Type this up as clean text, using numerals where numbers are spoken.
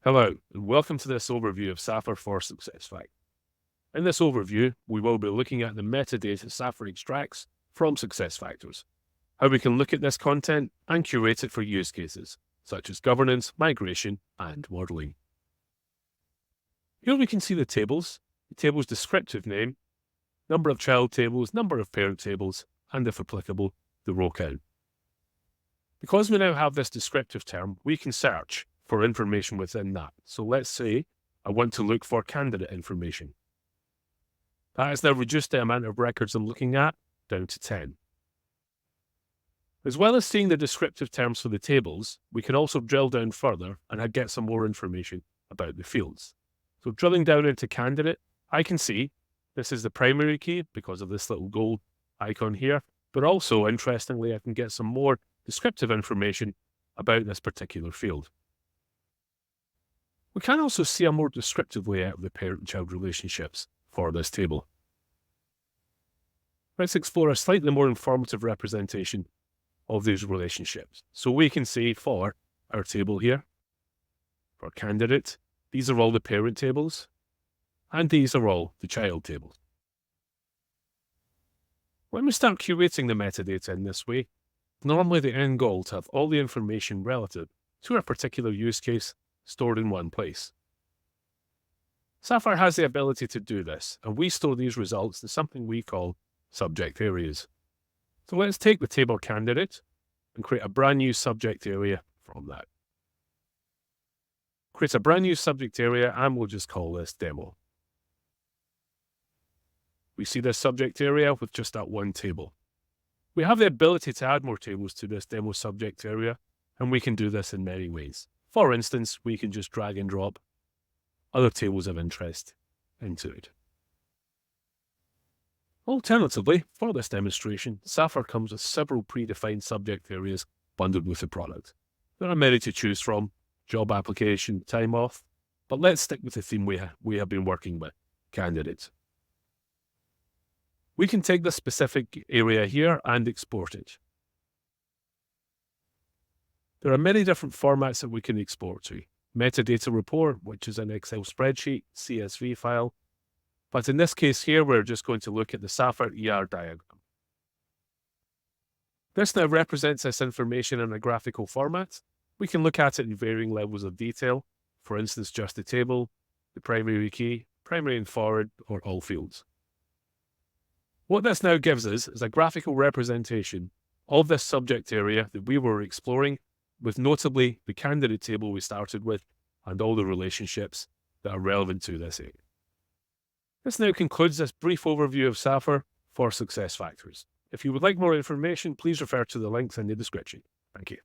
Hello, and welcome to this overview of Safyr for SuccessFactors. In this overview, we will be looking at the metadata Safyr extracts from SuccessFactors, how we can look at this content and curate it for use cases, such as governance, migration, and modeling. Here we can see the table's descriptive name, number of child tables, number of parent tables, and if applicable, the row count. Because we now have this descriptive term, we can search for information within that. So let's say I want to look for candidate information. That has now reduced the amount of records I'm looking at down to 10. As well as seeing the descriptive terms for the tables, we can also drill down further and get some more information about the fields. So drilling down into candidate, I can see this is the primary key because of this little gold icon here, but also, interestingly, I can get some more descriptive information about this particular field. We can also see a more descriptive layout of the parent-child relationships for this table. Let's explore a slightly more informative representation of these relationships. So we can see for our table here, for candidate, these are all the parent tables, and these are all the child tables. When we start curating the metadata in this way, normally the end goal is to have all the information relative to a particular use case stored in one place. Safyr has the ability to do this, and we store these results in something we call subject areas. So let's take the table candidate and create a brand new subject area from that. Create a brand new subject area, and we'll just call this demo. We see this subject area with just that one table. We have the ability to add more tables to this demo subject area, and we can do this in many ways. For instance, we can just drag and drop other tables of interest into it. Alternatively, for this demonstration, Safyr comes with several predefined subject areas bundled with the product. There are many to choose from: job application, time off, but let's stick with the theme we have been working with, candidates. We can take this specific area here and export it. There are many different formats that we can export to. Metadata report, which is an Excel spreadsheet, CSV file. But in this case here, we're just going to look at the Safyr ER diagram. This now represents this information in a graphical format. We can look at it in varying levels of detail. For instance, just the table, the primary key, primary and forward, or all fields. What this now gives us is a graphical representation of this subject area that we were exploring, with notably the candidate table we started with and all the relationships that are relevant to this area. This now concludes this brief overview of Safyr for SuccessFactors. If you would like more information, please refer to the links in the description. Thank you.